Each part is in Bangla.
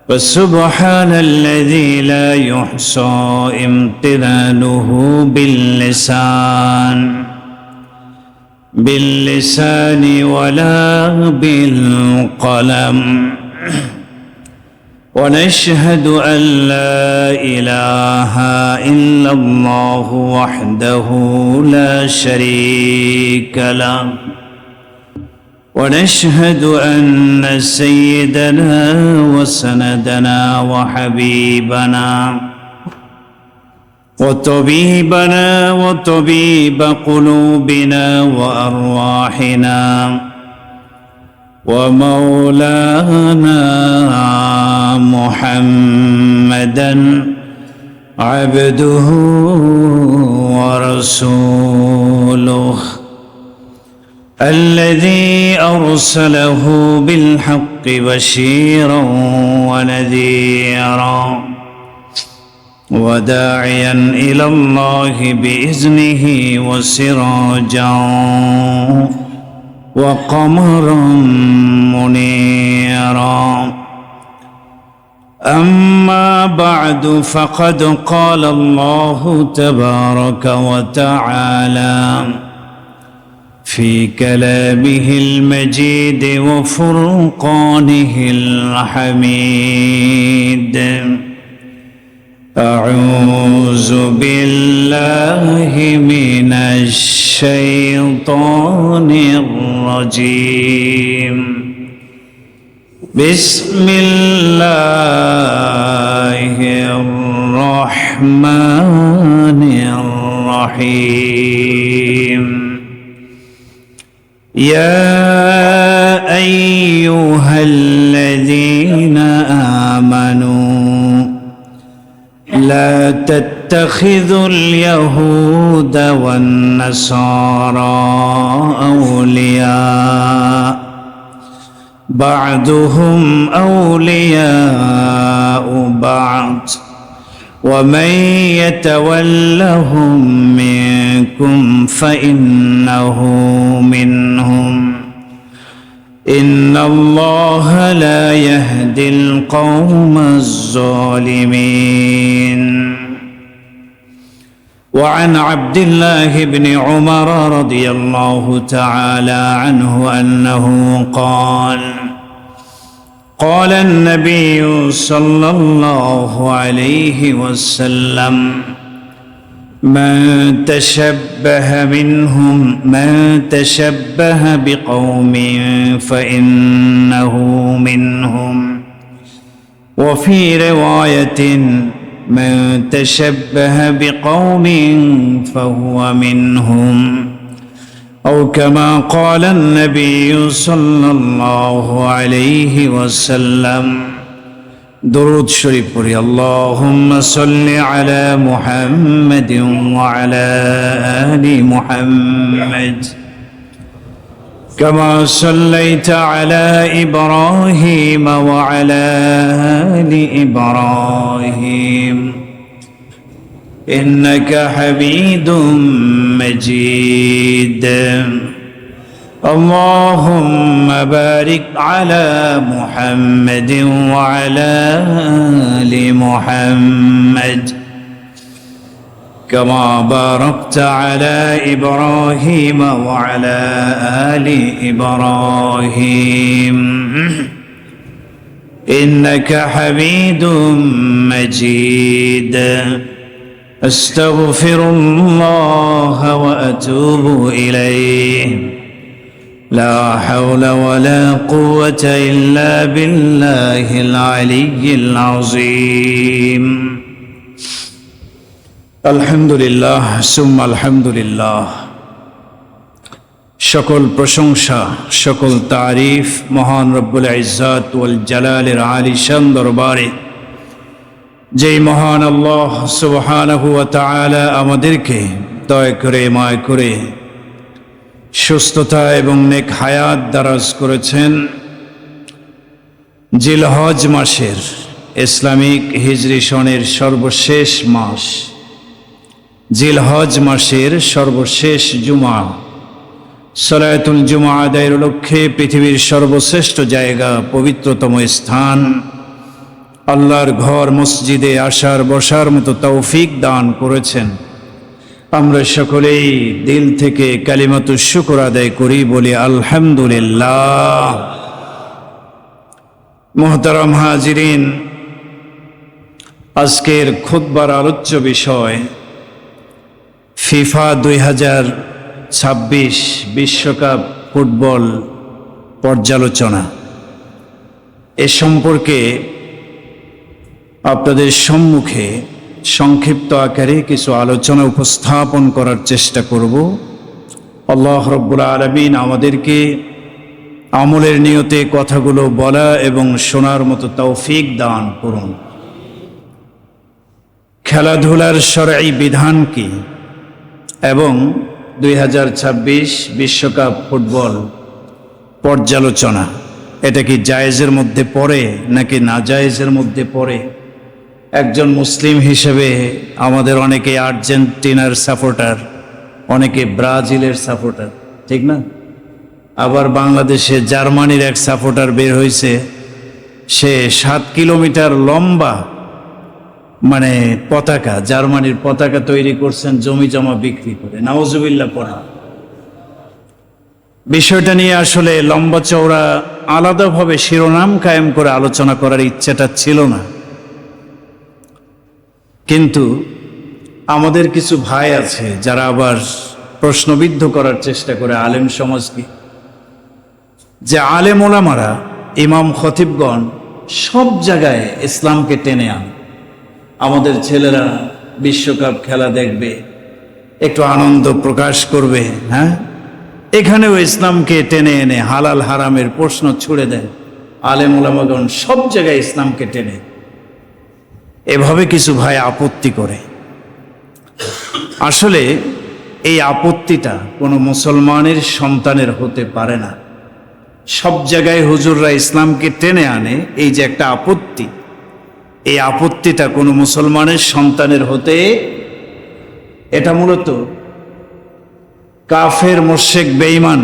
فسبحان الذي لا يحصى امتنانه باللسان ولا بالقلم. ونشهد أن لا إله إلا الله وحده لا شريك له. ونشهد أن سيدنا وسندنا وحبيبنا وطبيبنا وطبيب قلوبنا وأرواحنا ومولانا محمدا عبده ورسوله الذي أرسله بالحق بشيرا ونذيرا وداعيا إلى الله بإذنه وسراجا وقمرا منيرا. أما بعد فقد قال الله تبارك وتعالى في كلامه المجيد وفرقانه الحميد: أعوذ بالله من الشيطان الرجيم. بسم الله الرحمن الرحيم. يا أيها الذين آمنوا لا تتخذوا اليهود والنصارى أولياء بعضهم أولياء بعض ومن يتولهم منكم فإنه منهم إن الله لا يهدي القوم الظالمين. وعن عبد الله بن عمر رضي الله تعالى عنه أنه قال: قال النبي صلى الله عليه وسلم: من تشبه بقوم فإنه منهم. وفي رواية: من تشبه بقوم فهو منهم، أو كما قال النبي صلى الله عليه وسلم. درود شريف পড়ি। اللهم صل على محمد وعلى آل محمد كما صليت على إبراهيم وعلى آل إبراهيم إنك حميد مجيد. اللهم بارك على محمد وعلى آل محمد كما باركت على إبراهيم وعلى آل إبراهيم إنك حميد مجيد. أستغفر الله وأتوب إليه. لا حول ولا قوة إلا بالله العلي العظيم. الحمد لله ثم الحمد لله. সকল প্রশংসা, সকল তারিফ মহান রব্বুল ইজ্জত ওয়াল জালালের আলিশান দরবারে, যেই মহান আল্লাহ সুবহানাহু ওয়া তাআলা আমাদেরকে দয়া করে মায়া করে সুস্থতা এবং নেক হায়াত দারাজ করেছেন। জিলহজ মাসের ইসলামিক হিজরি সনের সর্বশেষ মাস, জিলহজ মাসের সর্বশেষ জুমা, সালাতুল জুমা আদায়ের লক্ষ্যে পৃথিবীর সর্বশ্রেষ্ঠ জায়গা, পবিত্রতম স্থান আল্লাহর ঘর মসজিদে আসার বসার মতো তৌফিক দান করেছেন। আমরা সকলেই দিল থেকে কালিমাতুশ শুকর আদায় করি, বলি আলহামদুলিল্লাহ। মুহতারাম হাজিরিন, আজকের খুতবার আলোচ্য বিষয় ফিফা 2026 বিশ্বকাপ ফুটবল পর্যালোচনা। এ সম্পর্কে আপনাদের সম্মুখে সংক্ষিপ্ত আকারে কিছু আলোচনা উপস্থাপন করার চেষ্টা করব। আল্লাহ রাব্বুল আলামিন আমাদেরকে আমলের নিয়তে কথাগুলো বলা এবং শোনার মতো তৌফিক দান করুন। খেলাধুলার শরঈ বিধান কি এবং 2026 বিশ্বকাপ ফুটবল পর্যালোচনা, এটা কি জায়েজের মধ্যে পড়ে নাকি না জায়েজের মধ্যে পড়ে? একজন মুসলিম হিসেবে আমাদের অনেকে আর্জেন্টিনার সাপোর্টার, অনেকে ব্রাজিলের সাপোর্টার, ঠিক না? আবার বাংলাদেশে জার্মানির এক সাপোর্টার বের হয়েছে, সে 7 কিলোমিটার লম্বা মানে পতাকা, জার্মানির পতাকা তৈরি করছেন জমি জমা বিক্রি করে। নাউজুবিল্লাহ পড়া। বিষয়টা নিয়ে আসলে লম্বা চওড়া আলাদাভাবে শিরোনাম কায়েম করে আলোচনা করার ইচ্ছাটা ছিল না, কিন্তু আমাদের কিছু ভাই আছে যারা আবার প্রশ্নবিদ্ধ করার চেষ্টা করে আলেম সমাজকে, যে আলেম ওলামারা, ইমাম খতিবগণ সব জায়গায় ইসলামকে টেনে আনে। আমাদের ছেলেরা বিশ্বকাপ খেলা দেখবে, একটু আনন্দ প্রকাশ করবে, হ্যাঁ, এখানেও ইসলামকে টেনে এনে হালাল হারামের প্রশ্ন ছুড়ে দেয়। আলেম ওলামাগণ সব জায়গায় ইসলামকে টেনে, এভাবে কিছু ভাই আপত্তি করে। আসলে এই আপত্তিটা কোনো মুসলমানের সন্তানের হতে পারে না। সব জায়গায় হুজুররা ইসলামকে টেনে আনে, এই যে একটা আপত্তি, এই আপত্তিটা কোনো মুসলমানের সন্তানের হতে, এটা মূলত কাফের, মুশরিক, বেঈমান,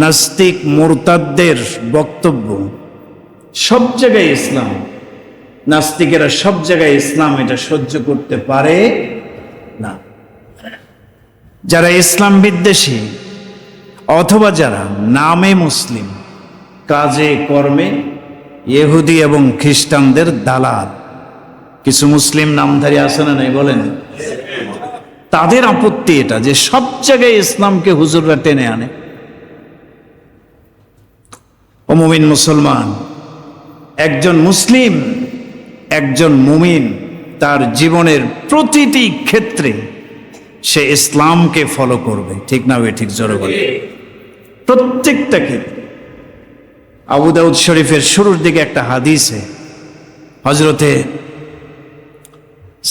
নাস্তিক, মুরতাদদের বক্তব্য। সব জায়গায় ইসলাম, নাস্তিকেরা সব জায়গায় ইসলাম, এটা সহ্য করতে পারে না। যারা ইসলাম বিদ্বেষী অথবা যারা নামে মুসলিম, কাজে কর্মে ইহুদি এবং খ্রিস্টানদের দালাল, কিছু মুসলিম নামধারী আছে না নাই বলেন, তাদের আপত্তি এটা যে সব জায়গায় ইসলামকে হুজুররা টেনে আনে। ও মুমিন মুসলমান, একজন মুসলিম, একজন মুমিন তার জীবনের প্রতিটি ক্ষেত্রে সে ইসলামকে ফলো করবে, ঠিক না? ঠিক জোরে বলে, প্রত্যেকটা ক্ষেত্রে। আবু দাউদ শরীফের শুরুর দিকে একটা হাদিসে হযরতে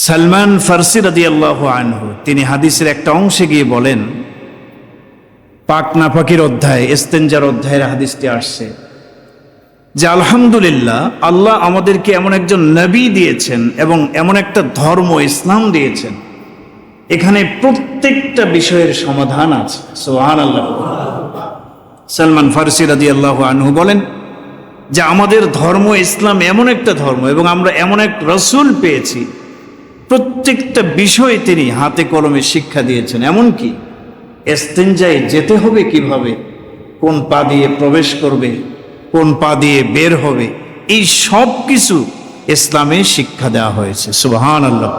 সালমান ফারসি রাদিয়াল্লাহু আনহু, তিনি হাদিসের একটা অংশে গিয়ে বলেন, পাক নাপাকির অধ্যায়, ইস্তেনজার অধ্যায়ের হাদিসটি আসছে যে আলহামদুলিল্লাহ, আল্লাহ আমাদেরকে এমন একজন নবী দিয়েছেন এবং এমন একটা ধর্ম ইসলাম দিয়েছেন, এখানে প্রত্যেকটা বিষয়ের সমাধান আছে। সুবহানাল্লাহ। সালমান ফারসি রাদিয়াল্লাহু আনহু বলেন যে আমাদের ধর্ম ইসলাম এমন একটা ধর্ম এবং আমরা এমন এক রাসূল পেয়েছি, প্রত্যেকটা বিষয়ে তিনি হাতে কলমে শিক্ষা দিয়েছেন। এমনকি ইস্তেনজায় যেতে হবে কিভাবে, কোন পা দিয়ে প্রবেশ করবে, কোন পা দিয়ে বের হবে, এই সব কিছু ইসলামে শিক্ষা দেওয়া হয়েছে। সুবহানাল্লাহ।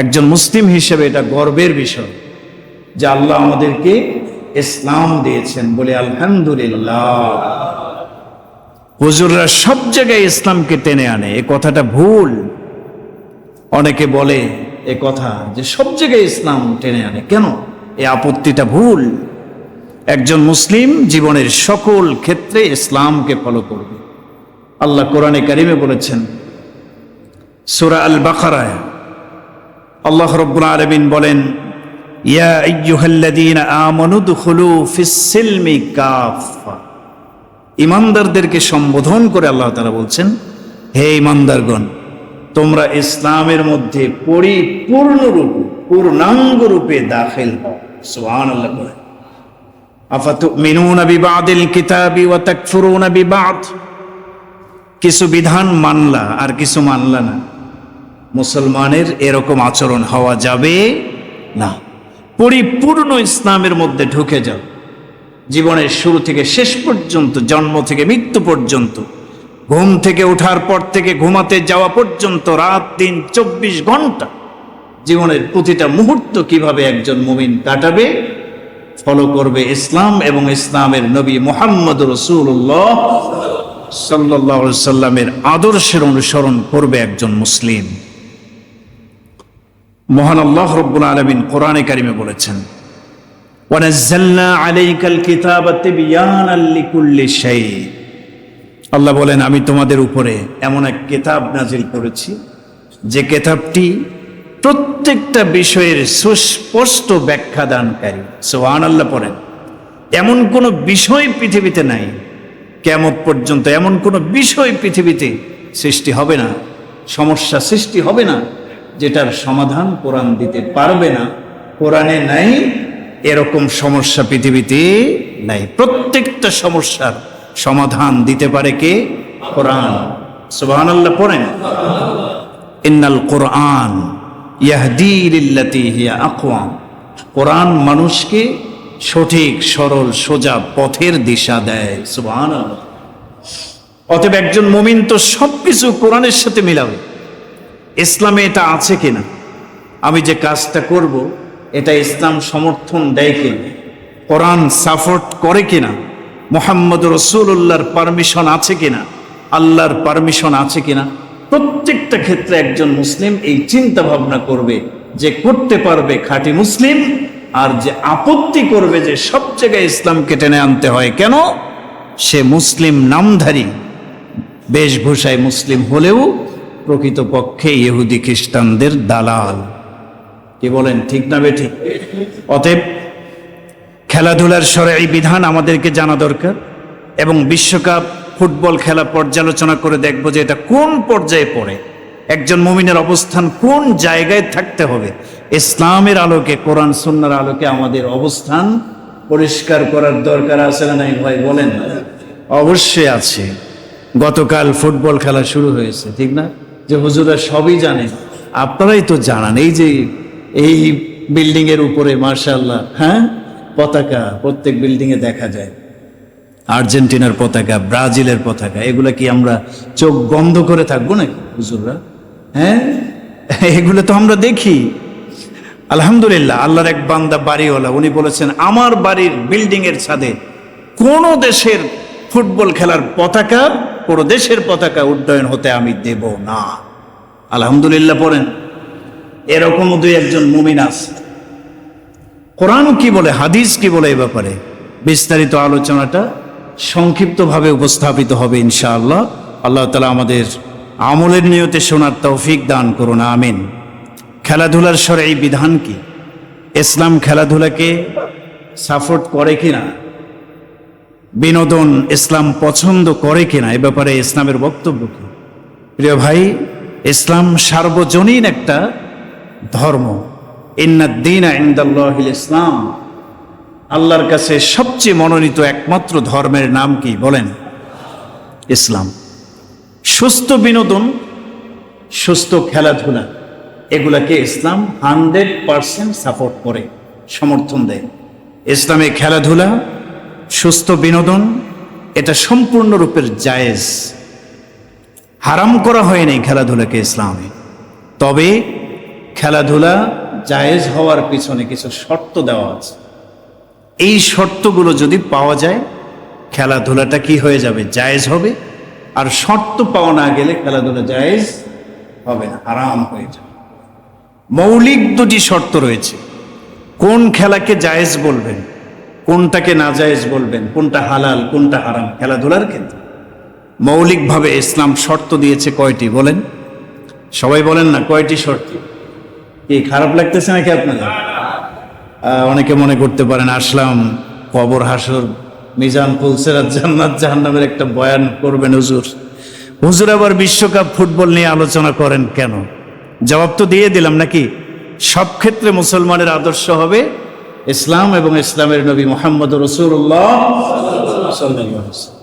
একজন মুসলিম হিসেবে এটা গর্বের বিষয় যে আল্লাহ আমাদেরকে ইসলাম দিয়েছেন, বলে আলহামদুলিল্লাহ। হুজুররা সব জায়গায় ইসলামকে টেনে আনে, এ কথাটা ভুল। অনেকে বলে এ কথা যে সব জায়গায় ইসলাম টেনে আনে, কেন? এই আপত্তিটা ভুল। একজন মুসলিম জীবনের সকল ক্ষেত্রে ইসলামকে ফলো করবে। আল্লাহ কোরআনে কারিমে বলেছেন, সূরা আল বাকারায় আল্লাহ রাব্বুল আলামিন বলেন, ইয়া আইয়ুহাল্লাযীনা আমানু দুখুলু ফিস সিলমি কাফা। ঈমানদারদেরকে সম্বোধন করে আল্লাহ তাআলা বলছেন, হে ঈমানদারগণ, তোমরা ইসলামের মধ্যে পরিপূর্ণরূপে, পূর্ণাঙ্গ রূপে দাখিল হও। সুবহানাল্লাহ। আফাতুমিনুনা বিবাদিল কিতাবি ওয়া তাকফুরুনা বিবাদ। কিছু বিধান মানলা আর কিছু মানলা না, মুসলমানের এরকম আচরণ হওয়া যাবে না। পরিপূর্ণ ইসলামের মধ্যে ঢুকে যাও, জীবনের শুরু থেকে শেষ পর্যন্ত, জন্ম থেকে মৃত্যু পর্যন্ত, ঘুম থেকে ওঠার পর থেকে ঘুমাতে যাওয়া পর্যন্ত, রাত দিন 24 ঘন্টা, জীবনের প্রতিটা মুহূর্ত কিভাবে একজন মুমিন কাটাবে, ফলো করবে ইসলাম এবং ইসলামের নবী মুহাম্মদ রাসূলুল্লাহ সাল্লাল্লাহু আলাইহি সাল্লামের আদর্শের অনুসরণ করবে একজন মুসলিম। মহান আল্লাহ রাব্বুল আলামিন কোরআনে কারিমে বলেছেন, ওয়ানাজ্জালনা আলাইকাল কিতাবা তিবয়ানাল লিকুল্লি শাই। আল্লাহ বলেন, আমি তোমাদের উপরে এমন এক কিতাব নাজিল করেছি যে কিতাবটি প্রত্যেকটা বিষয়ের সুস্পষ্ট ব্যাখ্যা দানকারী। সুবহানাল্লাহ পড়েন। এমন কোনো বিষয় পৃথিবীতে নাই, কিয়ামত পর্যন্ত এমন কোনো বিষয় পৃথিবীতে সৃষ্টি হবে না, সমস্যা সৃষ্টি হবে না যেটার সমাধান কোরআন দিতে পারবে না। কোরআনে নাই এরকম সমস্যা, পৃথিবীতে নাই। প্রত্যেকটা সমস্যার সমাধান দিতে পারে কে? কোরআন। সুবহানাল্লাহ পড়েন। ইন্নাল কোরআন ইয়াহদি লিল্লাতি হিয়া আকওয়াম। কোরআন মানুষকে সঠিক, সরল, সোজা পথের দিশা দেয়। সুবহানাল্লাহ। অতএব একজন মুমিন তো সবকিছু কোরআনের সাথে মিলাবে। ইসলামে এটা আছে কিনা, আমি যে কাজটা করব এটা ইসলাম সমর্থন দেয় কিনা, কোরআন সাপোর্ট করে কিনা, মুহাম্মদ রাসূলুল্লাহর পারমিশন আছে কিনা, আল্লাহর পারমিশন আছে কিনা, প্রত্যেকটা ক্ষেত্রে একজন মুসলিম এই চিন্তা ভাবনা করবে যে করতে পারবে খাঁটি মুসলিম, আর যে আপত্তি করবে যে সব জায়গায় ইসলামকে টেনে আনতে হয় কেন, সে মুসলিম নামধারী, বেশভূষায় মুসলিম হলেও প্রকৃতপক্ষে ইহুদি খ্রিস্টানদের দালাল। কি বলেন, ঠিক না বেঠিক? অতএব খেলাধুলার শরঈ বিধান আমাদেরকে জানা দরকার, এবং বিশ্বকাপ ফুটবল খেলা পর্যালোচনা করে দেখব যে এটা কোন পর্যায়ে পড়ে, একজন মুমিনের অবস্থান কোন জায়গায় থাকতে হবে। ইসলামের আলোকে, কোরআন সুন্নাহর আলোকে আমাদের অবস্থান পরিষ্কার করার দরকার আছে না নাই ভাই বলেন? অবশ্যই আছে। গতকাল ফুটবল খেলা শুরু হয়েছে, ঠিক না? যে হুজুরা সবই জানেন, আপনারাই তো জানান। এই যে এই বিল্ডিং এর উপরে মাশাআল্লাহ, হ্যাঁ, পতাকা প্রত্যেক বিল্ডিং এ দেখা যায়, আর্জেন্টিনার পতাকা, ব্রাজিলের পতাকা। এগুলা কি আমরা চোখ বন্ধ করে থাকবো নাকি হুজুররা? হ্যাঁ, এগুলো তো আমরা দেখি। আলহামদুলিল্লাহ, আল্লাহর এক বান্দা বাড়িওয়ালা, উনি বলেছেন আমার বাড়ির বিল্ডিং এর ছাদে কোন দেশের ফুটবল খেলার পতাকা, কোন দেশের পতাকা উড্ডয়ন হতে আমি দেব না। আলহামদুলিল্লাহ পড়েন। এরকম দুই একজন মুমিন আছে। কোরআন কি বলে, হাদিস কি বলে, এ ব্যাপারে বিস্তারিত আলোচনাটা সংক্ষিপ্তভাবে উপস্থাপিত হবে ইনশাআল্লাহ। আল্লাহ তাআলা আমাদের আমলের নিয়তে শোনার তৌফিক দান করুন, আমিন। খেলাধুলার শরঈ বিধান কি? ইসলাম খেলাধুলাকে সাপোর্ট করে কিনা, বিনোদন ইসলাম পছন্দ করে কিনা, এ ব্যাপারে ইসলামের বক্তব্য কি? প্রিয় ভাই, ইসলাম সার্বজনীন একটা ধর্ম। ইন্নাদ-দীনা ইনদাল্লাহিল ইসলাম। আল্লাহর কাছে সবচেয়ে মনোনীত একমাত্র ধর্মের নাম কি বলেন? ইসলাম। সুস্থ বিনোদন, সুস্থ খেলাধুলা, এগুলাকে ইসলাম 100% সাপোর্ট করে, সমর্থন দেয়। ইসলামে খেলাধুলা, সুস্থ বিনোদন, এটা সম্পূর্ণরূপের জায়েজ। হারাম করা হয়নি খেলাধুলাকে ইসলামে। তবে খেলাধুলা জায়েজ হওয়ার পিছনে কিছু শর্ত দেওয়া আছে। এই শর্তগুলো যদি পাওয়া যায়, খেলাধুলাটা কি হয়ে যাবে? জায়েজ হবে। আর শর্ত পাওয়া না গেলে খেলাধুলা জায়েজ হবে না, হারাম হয়ে যাবে। মৌলিক দুটি শর্ত রয়েছে। কোন খেলাকে জায়েজ বলবেন, কোনটাকে নাজায়েজ বলবেন, কোনটা হালাল, কোনটা হারাম, খেলাধুলার ক্ষেত্রে মৌলিকভাবে ইসলাম শর্ত দিয়েছে কয়টি বলেন? সবাই বলেন না, কয়টি শর্ত? কি খারাপ লাগতেছে নাকি আপনাদের? অনেকে মনে করতে পারেন আসলাম কবর, হাসর, মিজান, পুলসিরাত, জান্নাত জাহান্নামের একটা বয়ান করবেন হুজুর। হুজুর আবার বিশ্বকাপ ফুটবল নিয়ে আলোচনা করেন কেন? জবাব তো দিয়ে দিলাম নাকি? সব ক্ষেত্রে মুসলমানের আদর্শ হবে ইসলাম এবং ইসলামের নবী মুহাম্মদ রাসূলুল্লাহ সাল্লাল্লাহু আলাইহি ওয়াসাল্লাম।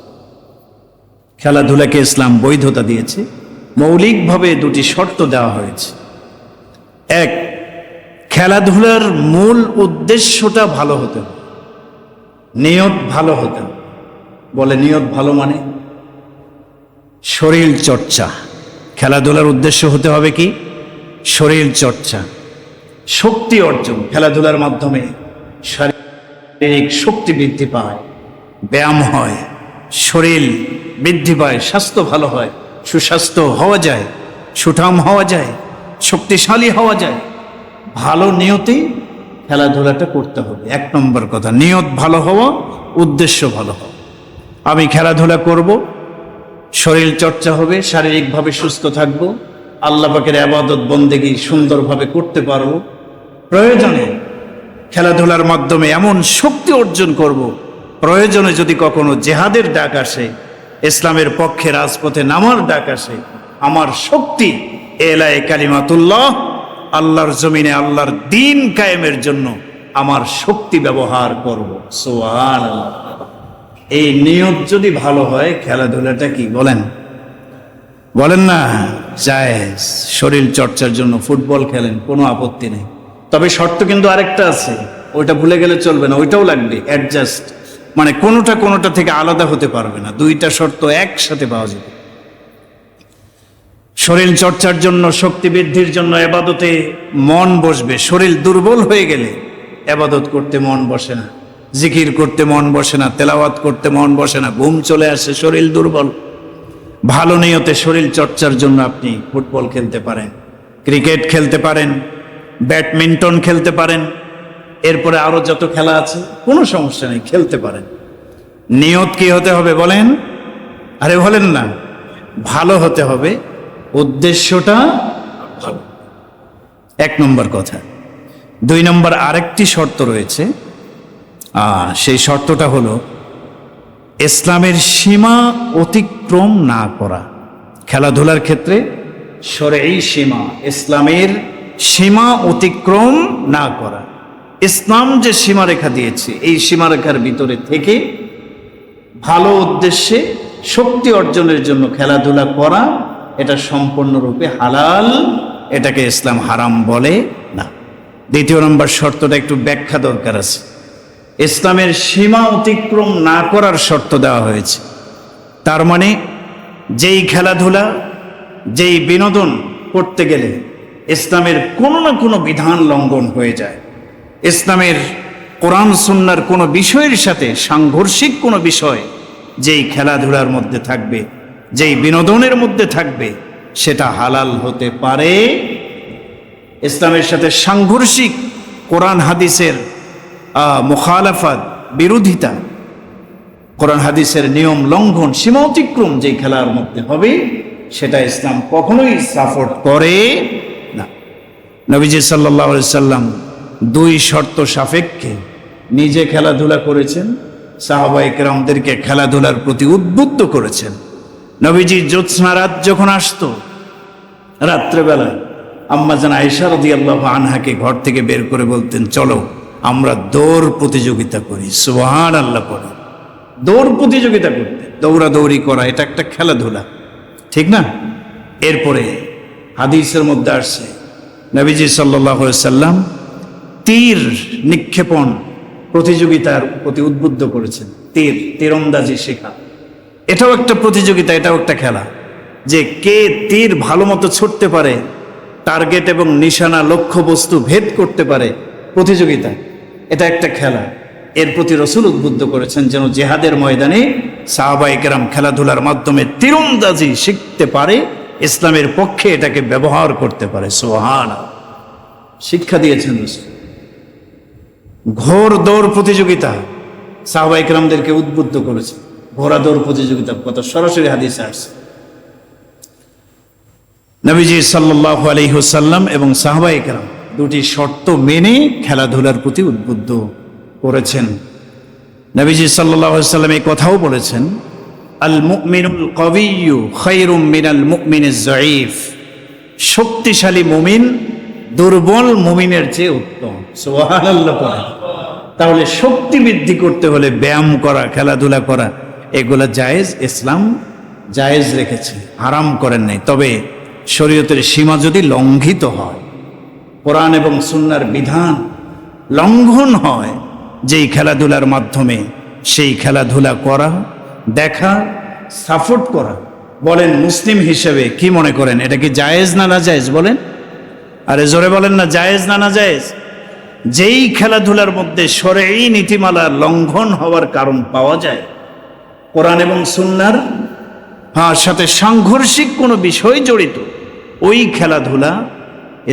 খেলাধুলাকে ইসলাম বৈধতা দিয়েছে। মৌলিকভাবে দুটি শর্ত দেওয়া হয়েছে। এক, খেলাধুলার মূল উদ্দেশ্যটা ভালো হতে হবে, নিয়ত ভালো হতে হবে। বলে নিয়ত ভালো মানে শরীর চর্চা। খেলাধুলার উদ্দেশ্য হতে হবে কি? শরীর চর্চা, শক্তি অর্জন। খেলাধুলার মাধ্যমে শারীরিক শক্তি বৃদ্ধি পায়, ব্যায়াম হয়, শরীর বৃদ্ধি পায়, স্বাস্থ্য ভালো হয়, সুস্বাস্থ্য হওয়া যায়, সুঠাম হওয়া যায়, শক্তিশালী হওয়া যায়। ভালো নিয়তেই খেলাধুলাটা করতে হবে। এক নম্বর কথা, নিয়ত ভালো হওয়া, উদ্দেশ্য ভালো হওয়া। আমি খেলাধুলা করব, শরীর চর্চা হবে, শারীরিকভাবে সুস্থ থাকব, আল্লাহ পাকের ইবাদত বন্দেগী সুন্দরভাবে করতে পারবো। প্রয়োজনে খেলাধুলার মাধ্যমে এমন শক্তি অর্জন করব, প্রয়োজনে যদি কখনো জেহাদের ডাক আসে, ইসলামের পক্ষে রাজপথে নামার ডাক আসে, আমার শক্তি এলায়ে কালিমাতুল্লাহ, আল্লাহর জমিনে আল্লাহর দ্বীন কায়েমের জন্য আমার শক্তি ব্যবহার করব। সুবহানাল্লাহ। এই নিয়ত যদি ভালো হয়, খেলাধুলাটা কি বলেন বলেন না জায়েজ। শরীর চর্চার জন্য ফুটবল খেলেন, কোনো আপত্তি নেই। তবে শর্ত কিন্তু আরেকটা আছে, ওইটা ভুলে গেলে চলবে না, ওইটাও লাগবে। অ্যাডজাস্ট মানে কোনোটা থেকে আলাদা হতে পারবে না, দুইটা শর্ত একসাথে পাওয়া যাবে। শরীর চর্চার জন্য, শক্তি বৃদ্ধির জন্য ইবাদতে মন বসবে। শরীর দুর্বল হয়ে গেলে ইবাদত করতে মন বসে না, জিকির করতে মন বসে না, তেলাওয়াত করতে মন বসে না, ঘুম চলে আসে, শরীর দুর্বল। ভালো নিয়তে শরীর চর্চার জন্য আপনি ফুটবল খেলতে পারেন, ক্রিকেট খেলতে পারেন, ব্যাডমিন্টন খেলতে পারেন, এরপরে আরো যত খেলা আছে, কোনো সমস্যা নেই, খেলতে পারেন। নিয়ত কি হতে হবে বলেন? আরে বলেন না, ভালো হতে হবে, উদ্দেশ্যটা ভালো। এক নম্বর কথা। দুই নম্বর আরেকটি শর্ত রয়েছে, সেই শর্তটা হলো ইসলামের সীমা অতিক্রম না করা। খেলাধুলার ক্ষেত্রে শরঈ সীমা, ইসলামের সীমা অতিক্রম না করা। ইসলাম যে সীমারেখা দিয়েছে, এই সীমারেখার ভিতরে থেকে ভালো উদ্দেশ্যে শক্তি অর্জনের জন্য খেলাধুলা করা, এটা সম্পূর্ণরূপে হালাল, এটাকে ইসলাম হারাম বলে না। দ্বিতীয় নম্বর শর্তটা একটু ব্যাখ্যা দরকার আছে। ইসলামের সীমা অতিক্রম না করার শর্ত দেওয়া হয়েছে। তার মানে যেই খেলাধুলা, যেই বিনোদন করতে গেলে ইসলামের কোনো না কোনো বিধান লঙ্ঘন হয়ে যায়, ইসলামের কোরআন সুন্নাহর কোনো বিষয়ের সাথে সাংঘর্ষিক কোনো বিষয় যেই খেলাধুলার মধ্যে থাকবে, যেই বিনোদনের মধ্যে থাকবে, সেটা হালাল হতে পারে। ইসলামের সাথে সাংঘর্ষিক কোরআন হাদিসের মুখালাফাত, বিরোধিতা, কোরআন হাদিসের নিয়ম লঙ্ঘন, সীমা অতিক্রম যেই খেলার মধ্যে হবে, সেটা ইসলাম কখনোই সাপোর্ট করে না। নবীজি সাল্লাল্লাহু আলাইহি সাল্লাম দুই শর্ত সাপেক্ষে নিজে খেলাধুলা করেছেন, সাহাবায়ে কেরামদেরকে খেলাধুলার প্রতি উদ্বুদ্ধ করেছেন। নবীজি জ্যোৎস্না রাত যখন আসতো, রাত্রেবেলা আম্মা জান আয়েশা রাদিয়াল্লাহু আনহাকে ঘর থেকে বের করে বলতেন, চলো আমরা দৌড় প্রতিযোগিতা করি। সুবহানাল্লাহ পড়ে দৌড় প্রতিযোগিতা করতে, দৌড়াদৌড়ি করা, এটা একটা খেলাধুলা, ঠিক না? এরপরে হাদিসের মধ্যে আসছে নবীজি সাল্লাল্লাহু আলাইহি সাল্লাম তীর নিক্ষেপণ প্রতিযোগিতার প্রতি উদ্বুদ্ধ করেছেন। তীরন্দাজি শেখা, এটাও একটা প্রতিযোগিতা, এটাও একটা খেলা। যে কে তীর ভালো মতো ছুটতে পারে, টার্গেট এবং নিশানা, লক্ষ্য বস্তু ভেদ করতে পারে, প্রতিযোগিতা, এটা একটা খেলা। এর প্রতি রাসূল উদ্বুদ্ধ করেছেন যেন জিহাদের ময়দানে সাহাবায়ে কেরাম খেলাধুলার মাধ্যমে তীরন্দাজি শিখতে পারে, ইসলামের পক্ষে এটাকে ব্যবহার করতে পারে। সুবহানাল্লাহ, শিক্ষা দিয়েছেন রাসূল। ঘোর দৌড় প্রতিযোগিতা সাহাবায়ে কেরামদেরকে উদ্বুদ্ধ করেছে। ঘোড়া দৌড় প্রতিযোগিতার কথা সরাসরি হাদিসে আসছে। নবীজি সাল্লাল্লাহু আলাইহি ওয়াসাল্লাম এবং সাহাবায়ে কেরাম দুটি শর্ত মেনে খেলাধুলার প্রতি উদ্বুদ্ধ করেছেন। নবীজি সাল্লাল্লাহু আলাইহি ওয়াসাল্লাম এই কথাও বলেছেন, আল মুমিনুল কবিয়্যু খায়রুম মিনাল মুমিনিজ যায়ীফ। শক্তিশালী মুমিন দুর্বল মুমিনের চেয়ে উত্তম। সুবহানাল্লাহ। তাহলে শক্তি বৃদ্ধি করতে হলে ব্যায়াম করা, খেলাধুলা করা, এগুলা জায়েজ, ইসলাম জায়েজ রেখেছে, হারাম করেন নাই। তবে শরীয়তের সীমা যদি লঙ্ঘিত হয়, কোরআন এবং সুন্নাহর বিধান লঙ্ঘন হয়, যেই খেলাধুলার মাধ্যমে সেই খেলাধুলা করা, দেখা, সাপোর্ট করা, বলেন মুসলিম হিসেবে কি মনে করেন, এটা কি জায়েজ না না জায়েজ বলেন? আরে জোরে বলেন না, জায়েজ না না জায়েজ? যেই খেলাধুলার মধ্যে শরঈ নীতিমালা লঙ্ঘন হওয়ার কারণ পাওয়া যায়, কোরআন এবং সুন্নাহর সাথে সাংঘর্ষিক কোনো বিষয় জড়িত, ওই খেলাধুলা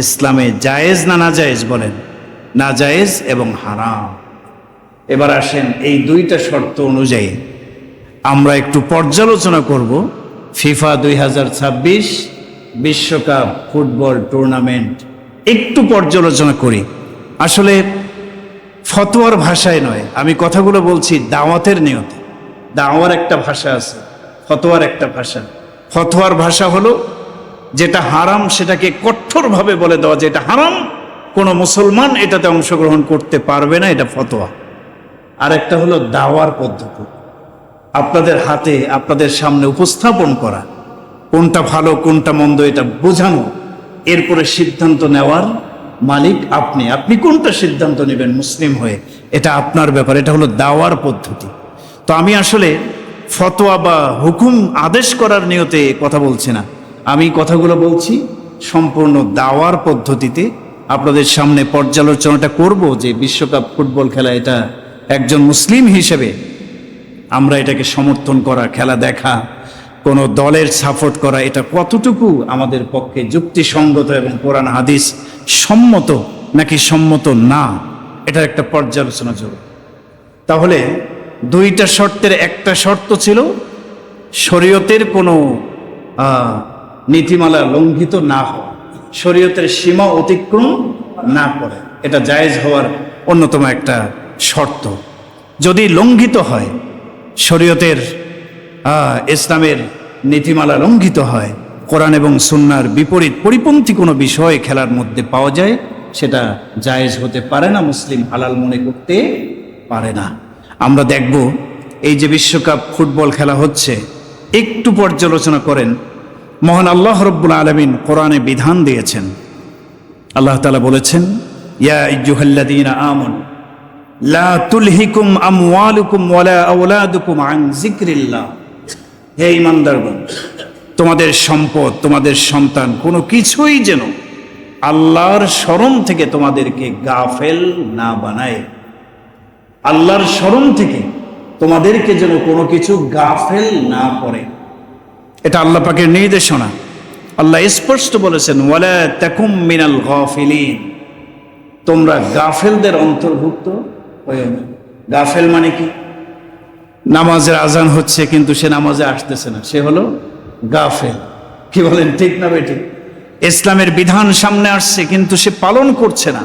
ইসলামে জায়েজ না না জায়েজ বলেন? না জায়েজ এবং হারাম। এবার আসেন এই দুইটা শর্ত অনুযায়ী আমরা একটু পর্যালোচনা করব ফিফা 2026 বিশ্বকাপ ফুটবল টুর্নামেন্ট একটু পর্যালোচনা করি। আসলে ফতোয়ার ভাষায় নয়, আমি কথাগুলো বলছি দাওয়াতের নিয়তে। দাওয়ার একটা ভাষা আছে, ফতোয়ার একটা ভাষা। ফতোয়ার ভাষা হলো যেটা হারাম সেটাকে কঠোরভাবে বলে দেওয়া, যেটা হারাম কোনো মুসলমান এটাতে অংশগ্রহণ করতে পারবে না, এটা ফতোয়া। আর একটা হলো দাওয়ার পদ্ধতি, আপনাদের হাতে আপনাদের সামনে উপস্থাপন করা, কোনটা ভালো কোনটা মন্দ এটা বোঝানো, এরপরে সিদ্ধান্ত নেওয়ার মালিক আপনি। আপনি কোনটা সিদ্ধান্ত নেবেন মুসলিম হয়ে, এটা আপনার ব্যাপার। এটা হলো দাওয়ার পদ্ধতি। তো আমি আসলে ফতোয়া বা হুকুম আদেশ করার নিয়তে কথা বলছি না, আমি কথাগুলো বলছি সম্পূর্ণ দাওয়ার পদ্ধতিতে। আপনাদের সামনে পর্যালোচনাটা করব যে বিশ্বকাপ ফুটবল খেলা, এটা একজন মুসলিম হিসেবে আমরা এটাকে সমর্থন করা, খেলা দেখা, কোনো দলের সাপোর্ট করা, এটা কতটুকু আমাদের পক্ষে যুক্তিসঙ্গত এবং কোরআন হাদিস সম্মত নাকি সম্মত না, এটার একটা পর্যালোচনা জরুরি। তাহলে দুইটা শর্তের একটা শর্ত ছিল শরীয়তের কোনো নীতিমালা লঙ্ঘিত না হওয়া, শরীয়তের সীমা অতিক্রম না করে, এটা জায়েজ হওয়ার অন্যতম একটা শর্ত। যদি লঙ্ঘিত হয়, শরীয়তের ইসলামের নীতিমালা লঙ্ঘিত হয়, কোরআন এবং সুন্নাহর বিপরীত পরিপন্থী কোনো বিষয় খেলার মধ্যে পাওয়া যায়, সেটা জায়েজ হতে পারে না, মুসলিম হালাল মনে করতে পারে না। আমরা দেখব এই যে বিশ্বকাপ ফুটবল খেলা হচ্ছে, একটু পর্যালোচনা করেন। মহান আল্লাহ রাব্বুল আলামিন কোরআনে বিধান দিয়েছেন। আল্লাহ তাআলা বলেছেন, ইয়া আইয়ুহাল্লাযীনা আমানু লা তুলহিকুম আমওয়ালুকুম ওয়ালা আওলাদুকুম আন যিকরিল্লাহ। হে ঈমানদারগণ, তোমাদের সম্পদ, তোমাদের সন্তান কোনো কিছুই যেন আল্লাহর স্মরণ থেকে তোমাদেরকে গাফেল না বানায়। আল্লাহর স্মরণ থেকে তোমাদেরকে যেন কোনো কিছু গাফেল না করে, এটা আল্লাহ পাকের নির্দেশনা। আল্লাহ স্পষ্ট বলেছেন, ওয়ালা তাকুম মিনাল গাফিলিন, তোমরা গাফেলদের অন্তর্ভুক্ত হয়ে না। গাফেল মানে কি? নামাজের আজান হচ্ছে কিন্তু সে নামাজে আসতেছে না, সে হলো গাফেল। কি বলেন, ঠিক না বেঠিক? ইসলামের বিধান সামনে আসছে কিন্তু সে পালন করছে না,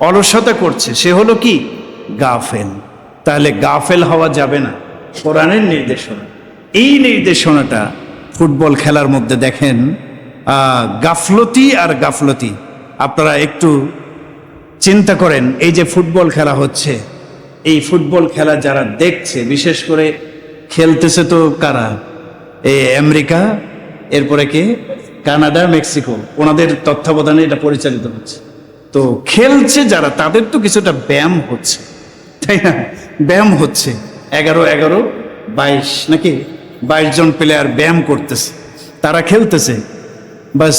অলসতা করছে, সে হলো কি? গাফেল। তাহলে গাফেল হওয়া যাবে না, কোরআনের নির্দেশনা। এই নির্দেশনাটা ফুটবল খেলার মধ্যে দেখেন, গাফলতি আর গাফলতি। আপনারা একটু চিন্তা করেন, এই যে ফুটবল খেলা হচ্ছে, এই ফুটবল খেলা যারা দেখছে, বিশেষ করে খেলতেছে তো কারা? এই আমেরিকা, এরপরে কে? কানাডা, মেক্সিকো, ওনাদের তত্ত্বাবধানে এটা পরিচালিত হচ্ছে। তো খেলছে যারা, তাদের তো কিছুটা ব্যায়াম হচ্ছে, তাই না? ব্যায়াম হচ্ছে, 11-11, 22 নাকি 22 জন প্লেয়ার ব্যায়াম করতেছে, তারা খেলতেছে। বাস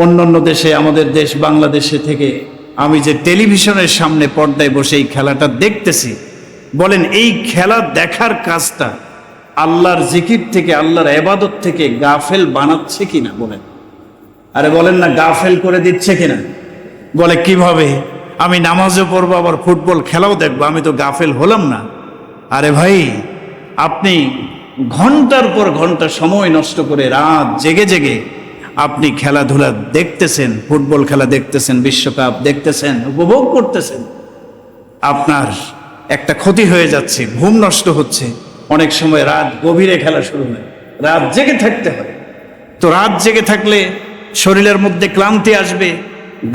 অন্য অন্য দেশে, আমাদের দেশ বাংলাদেশে থেকে আমি যে টেলিভিশনের সামনে পর্দায় বসে এই খেলাটা দেখতেছি, বলেন এই খেলা দেখার কাজটা আল্লাহর জিকির থেকে, আল্লাহর ইবাদত থেকে গাফেল বানাচ্ছে কিনা বলেন? আরে বলেন না, গাফেল করে দিচ্ছে কিনা? বলে কিভাবে? আমি নামাজও পড়বো আবার ফুটবল খেলাও দেখবো, আমি তো গাফেল হলাম না? আরে ভাই, আপনি ঘন্টার পর ঘন্টা সময় নষ্ট করে রাত জেগে জেগে আপনি খেলাধুলা দেখতেছেন, ফুটবল খেলা দেখতেছেন, বিশ্বকাপ দেখতেছেন, উপভোগ করতেছেন, আপনার একটা ক্ষতি হয়ে যাচ্ছে, ঘুম নষ্ট হচ্ছে। অনেক সময় রাত গভীরে খেলা শুরু হয়, রাত জেগে থাকতে হয়। তো রাত জেগে থাকলে শরীরের মধ্যে ক্লান্তি আসবে,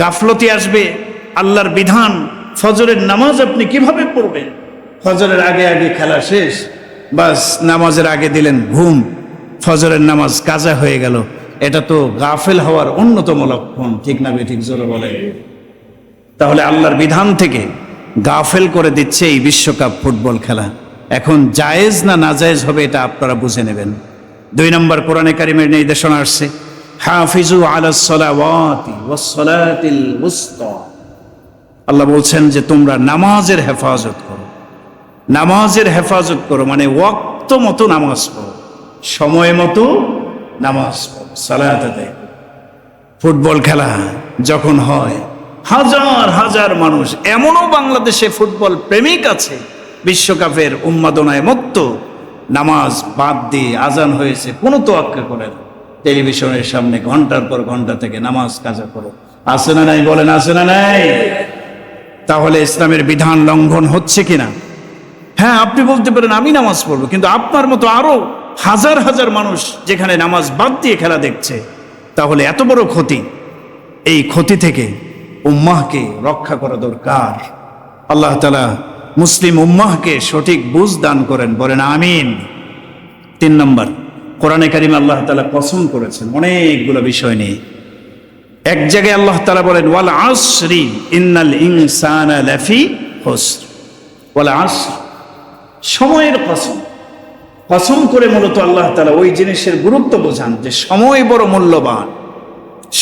গাফলতি আসবে। আল্লাহর বিধান, ফজরের নামাজ আপনি কিভাবে পড়বেন? ফজরের আগে আগে খেলা শেষ, বাস নামাজের আগে দিলেন ঘুম, ফজরের নামাজ কাজা হয়ে গেল, এটা তো গাফেল হওয়ার অন্যতম লক্ষণ, ঠিক না ঠিক জোরে বলে? তাহলে আল্লাহর বিধান থেকে গাফেল করে দিচ্ছে এই বিশ্বকাপ ফুটবল খেলা। এখন জায়েজ না নাজায়েজ হবে এটা আপনারা বুঝে নেবেন। 2 নম্বর, কোরআনে কারিমের নির্দেশনা আসছে, হাফিজু আলাস সালাওয়াতি ওয়াস সালাতিল উসতা। আল্লাহ বলছেন যে তোমরা নামাজের হেফাজত করো। নামাজের হেফাজত করো মানে ওয়াক্ত মতো নামাজ পড়ো, সময় মতো নামাজ পড়ো, সালাত আদায় করো। ফুটবল খেলা যখন হয়, হাজার হাজার মানুষ, এমনও বাংলাদেশে ফুটবল প্রেমিক আছে, বিশ্বকাপের উন্মাদনায় মত্ত, নামাজ বাদ দিয়ে আজান হয়েছে কোনো তোয়াক্কা করে না, টেলিভিশনের সামনে ঘন্টার পর ঘন্টা থেকে নামাজ কাজা করো। আছে না নাই বলেন, আছে না নাই? তাহলে ইসলামের বিধান লঙ্ঘন হচ্ছে কিনা? হ্যাঁ, আপনি বলতে পারেন আমি নামাজ পড়বো, কিন্তু আপনার মতো আরো হাজার হাজার মানুষ যেখানে নামাজ বাদ দিয়ে খেলা দেখছে, তাহলে এত বড় ক্ষতি, এই ক্ষতি থেকে উম্মাহকে রক্ষা করা দরকার। আল্লাহ তাআলা মুসলিম উম্মাহকে সঠিক বুঝ দান করেন, বলেন আমিন। 3 নম্বর, কোরআনে কারিমে আল্লাহ তাআলা কসম করেছেন অনেকগুলো বিষয় নিয়ে। এক জায়গায় আল্লাহ তাআলা বলেন ওয়াল আসরি ইন্নাল ইনসানা লাফি খুসর। ওয়াল আসর, সময়ের কসম। কসম করে মূলত আল্লাহ তাআলা ওই জিনিসের গুরুত্ব বোঝান যে সময় বড় মূল্যবান,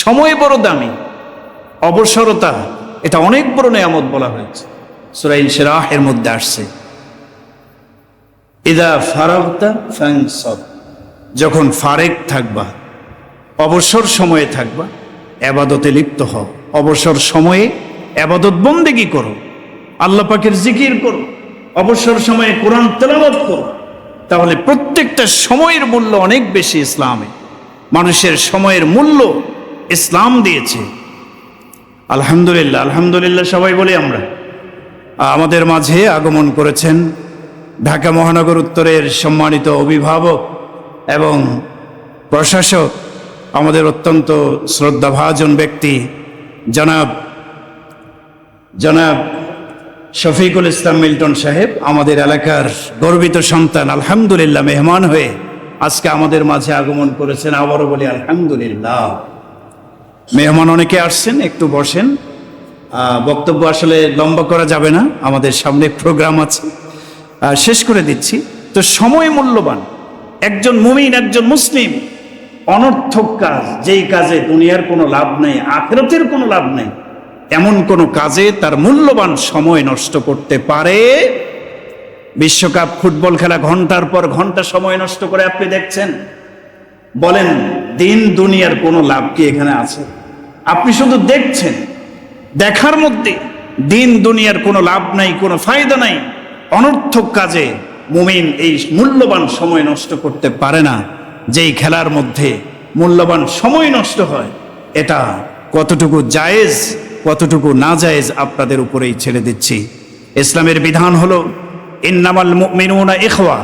সময় বড় দামি, অবসরতা এটা অনেক বড় নেয়ামত বলা হয়েছে। সূরা ইনশিরাহ এর মধ্যে আসছে ইযা ফারাগতা ফানসাব, যখন ফারেক থাকবা, অবসর সময়ে থাকবা, ইবাদতে লিপ্ত হও। অবসর সময়ে ইবাদত বন্দেগী করো, আল্লাহ পাকের জিকির করো, অবসর সময়ে কোরআন তেলাওয়াত করো। তাহলে প্রত্যেকটা সময়ের মূল্য অনেক বেশি ইসলামে। মানুষের সময়ের মূল্য ইসলাম দিয়েছে। আলহামদুলিল্লাহ, আলহামদুলিল্লাহ সবাই বলি আমরা। আমাদের মাঝে আগমন করেছেন ঢাকা মহানগর উত্তরের সম্মানিত অভিভাবক এবং প্রশাসক, আমাদের অত্যন্ত শ্রদ্ধাভাজন ব্যক্তি জনাব শফিকুল ইসলাম মিল্টন সাহেব, আমাদের এলাকার গর্বিত সন্তান। আলহামদুলিল্লাহ, মেহমান হয়ে আজকে আমাদের মাঝে আগমন করেছেন। আবারও বলি আলহামদুলিল্লাহ। মেহমান অনেকে আসছেন, একটু বসেন। বক্তব্য আসলে লম্বা করা যাবে না, আমাদের সামনে প্রোগ্রাম আছে, শেষ করে দিচ্ছি। তো সময় মূল্যবান। একজন মুমিন, একজন মুসলিম অনর্থক কাজ, যেই কাজে দুনিয়ার কোনো লাভ নেই, আখিরাতের কোনো লাভ নেই, এমন কোন কাজে তার মূল্যবান সময় নষ্ট করতে পারে? বিশ্বকাপ ফুটবল খেলা ঘন্টার পর ঘন্টা সময় নষ্ট করে আপনি দেখছেন, বলেন দিন দুনিয়ার কোনো লাভ কি এখানে আছে? আপনি শুধু দেখছেন, দেখার মধ্যে দিন দুনিয়ার কোনো লাভ নাই, কোনো ফায়দা নাই। অনর্থক কাজে মুমিন এই মূল্যবান সময় নষ্ট করতে পারে না। যেই খেলার মধ্যে মূল্যবান সময় নষ্ট হয়, এটা কতটুকু জায়েজ কতটুকু না জায়েজ আপনাদের উপরেই ছেড়ে দিচ্ছি। ইসলামের বিধান হলো ইন্নামাল মুমিনুনা ইখওয়া,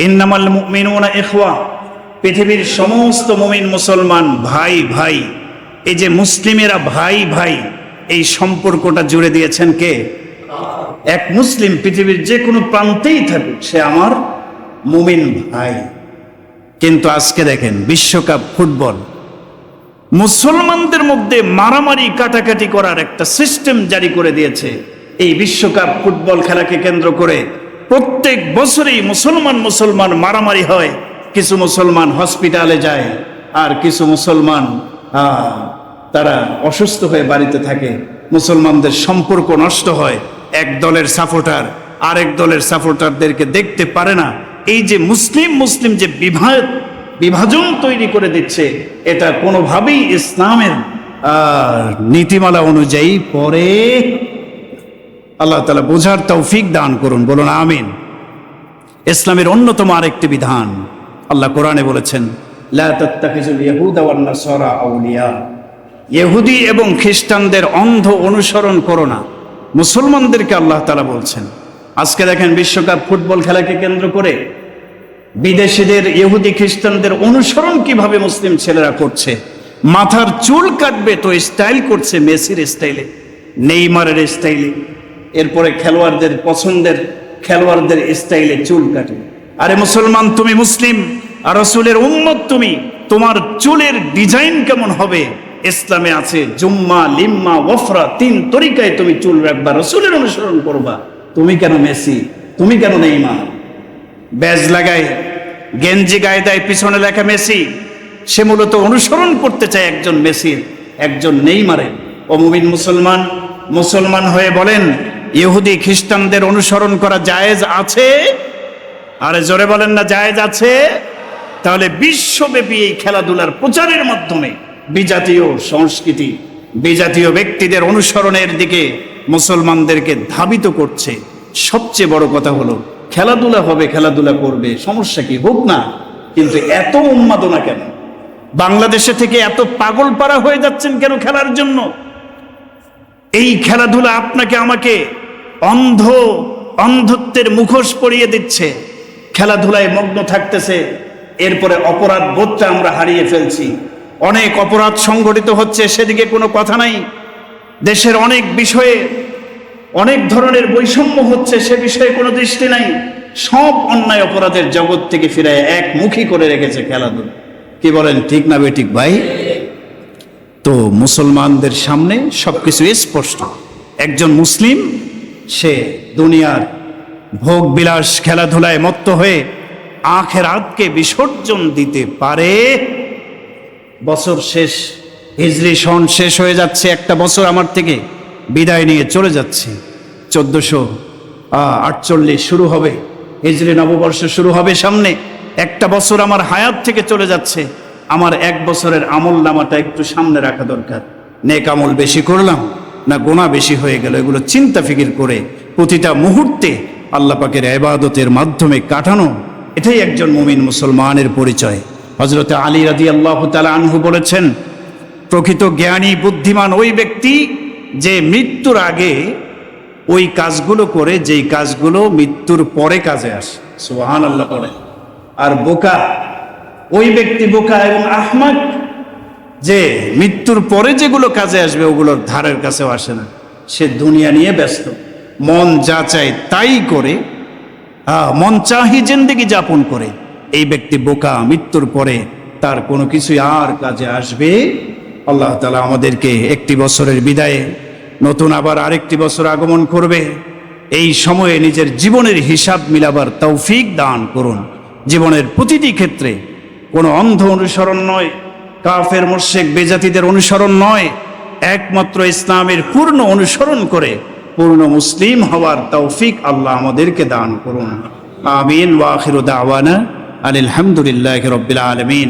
ইন্নামাল মুমিনুনা ইখওয়া। পৃথিবীর সমস্ত মুমিন মুসলমান ভাই ভাই। এই যে মুসলিমেরা ভাই ভাই, এই সম্পর্কটা জুড়ে দিয়েছেন কে? এক মুসলিম পৃথিবীর যে কোনো প্রান্তেই থাকুক, সে আমার মুমিন ভাই। কিন্তু আজকে দেখেন বিশ্বকাপ ফুটবল, মুসলমানদের মধ্যে মারামারি কাটাকাটি করার একটা সিস্টেম জারি করে দিয়েছে। এই বিশ্বকাপ ফুটবল খেলাকে কেন্দ্র করে প্রত্যেক বছরেই মুসলমান মারামারি হয়। কিছু মুসলমান হসপিটালে যায়, আর কিছু মুসলমান তারা অসুস্থ হয়ে বাড়িতে থাকে। মুসলমানদের সম্পর্ক নষ্ট হয়। এক দলের সাপোর্টার আরেক দলের সাপোর্টারদেরকে দেখতে পারে না। এই যে মুসলিম যে বিভাজন তৈরি করে দিচ্ছে, এটা কোনোভাবেই ইসলামের নীতিমালা অনুযায়ী পরে। আল্লাহ তাআলা বোঝার তৌফিক দান করুন, বলুন আমিন। ইসলামের অন্যতম আরেকটি বিধান আল্লাহ কোরআনে বলেছেন, লা তাত্তাখিজুল ইয়াহুদা ওয়ান নাসারা আউলিয়া। ইহুদি এবং খ্রিস্টানদের অন্ধ অনুসরণ করো না। মুসলমানদেরকে আল্লাহ তাআলা বলছেন। আজকে দেখেন বিশ্বকাপ ফুটবল খেলাকে কেন্দ্র করে বিদেশিদের, ইহুদি খ্রিস্টানদের অনুসরণ কিভাবে মুসলিম ছেলেরা করছে। মাথার চুল কাটবে তো স্টাইল করছে মেসির স্টাইলে, নেইমারের স্টাইলে, এরপরে খেলোয়াড়দের পছন্দের খেলোয়াড়দের স্টাইলে চুল কাটে। আরে মুসলমান, তুমি মুসলিম, আর রাসূলের উম্মত তুমি, তোমার চুলের ডিজাইন কেমন হবে? ইসলামে আছে জুম্মা, লিম্মা, ওয়ফরা, 3 তরিকায় তুমি চুল রাখবা, রাসূলের অনুসরণ করবা। তুমি কেন মেসি, তুমি কেন নেইমার? ব্যাজ লাগায়, গেঞ্জি গায়ে দেয়, পিছনে লেখা মেসি। সে মূলত অনুসরণ করতে চায় একজন মেসির, একজন নেইমারের। ও মুমিন মুসলমান, মুসলমান হয়ে বলেন, ইহুদি খ্রিস্টানদের অনুসরণ করা জায়েজ আছে? আরে জোরে বলেন না, জায়েজ আছে? তাহলে বিশ্বব্যাপী এই খেলাধুলার প্রচারের মাধ্যমে বিজাতীয় সংস্কৃতি, বিজাতীয় ব্যক্তিদের অনুসরণের দিকে মুসলমানদেরকে ধাবিত করছে। সবচেয়ে বড় কথা হলো, খেলাধুলা হবে, খেলাধুলা করবে, সমস্যা কি? হোক না, কিন্তু এত উন্মাদনা কেন? বাংলাদেশে থেকে এত পাগল পাড়া হয়ে যাচ্ছেন কেন খেলার জন্য? এই খেলাধুলা আপনাকে আমাকে অন্ধত্বের মুখোশ পরিয়ে দিচ্ছে। খেলাধুলায় মগ্ন থাকতেছে, এরপরে অপরাধ বোধটা আমরা হারিয়ে ফেলছি। অনেক অপরাধ সংগঠিত হচ্ছে, সেদিকে কোনো কথা নাই। দেশের অনেক বিষয়ে অনেক ধরনের বৈষম্য হচ্ছে, সে বিষয়ে কোনো দৃষ্টি নাই। সব অন্যায় অপরাধের জগৎ থেকে ফিরে একমুখী করে রেখেছে খেলাধুলা। কি বলেন, ঠিক না বেঠিক ভাই? তো মুসলমানদের সামনে সবকিছু স্পষ্ট। একজন মুসলিম সে দুনিয়ার ভোগ বিলাস খেলাধুলায় মত্ত হয়ে আখিরাতকে বিসর্জন দিতে পারে। বছর শেষ, হিজরি সন শেষ হয়ে যাচ্ছে, একটা বছর আমার থেকে বিদায় নিয়ে চলে যাচ্ছে। 1448 শুরু হবে, হিজরি নববর্ষ শুরু হবে সামনে। একটা বছর আমার হায়াত থেকে চলে যাচ্ছে। আমার 1 বছরের আমল নামাটা একটু সামনে রাখা দরকার। নেক আমল বেশি করলাম না গুনাহ বেশি হয়ে গেল, এগুলো চিন্তা ফিকির করে প্রতিটা মুহূর্তে আল্লাহ পাকের ইবাদতের মাধ্যমে কাটানো, এটাই একজন মুমিন মুসলমানের পরিচয়। হযরত আলী রাদিয়াল্লাহু তাআলা আনহু বলেছেন, প্রকৃত জ্ঞানী বুদ্ধিমান ওই ব্যক্তি যে মৃত্যুর আগে ওই কাজগুলো করে যেই কাজগুলো মৃত্যুর পরে কাজে আসে। সুবহানাল্লাহ পড়ে। আর বোকা ওই ব্যক্তি, বোকা এবং আহমাক, যে মৃত্যুর পরে যেগুলো কাজে আসবে ওগুলোর ধারের কাছেও আসে না। সে দুনিয়া নিয়ে ব্যস্ত, মন যা চায় তাই করে, মন চাহি জিন্দেগি যাপন করে। এই ব্যক্তি বোকা, মৃত্যুর পরে তার কোনো কিছুই আর কাজে আসবে। আল্লাহ তাআলা আমাদেরকে একটি বছরের বিদায়ে নতুন আবার আরেকটি বছর আগমন করবে। এই সময়ে নিজের জীবনের হিসাব মিলাবার তৌফিক দান করুন। জীবনের প্রতিটি ক্ষেত্রে কোনো অন্ধ অনুসরণ নয়, কাফের মুশরিক বেজাতিদের অনুসরণ নয়, একমাত্র ইসলামের পূর্ণ অনুসরণ করে পূর্ণ মুসলিম হওয়ার তৌফিক আল্লাহ আমাদেরকে দান করুন। আমিন। ওয়া আখিরু দাওয়ানা আলহামদুলিল্লাহি রাব্বিল আলামিন।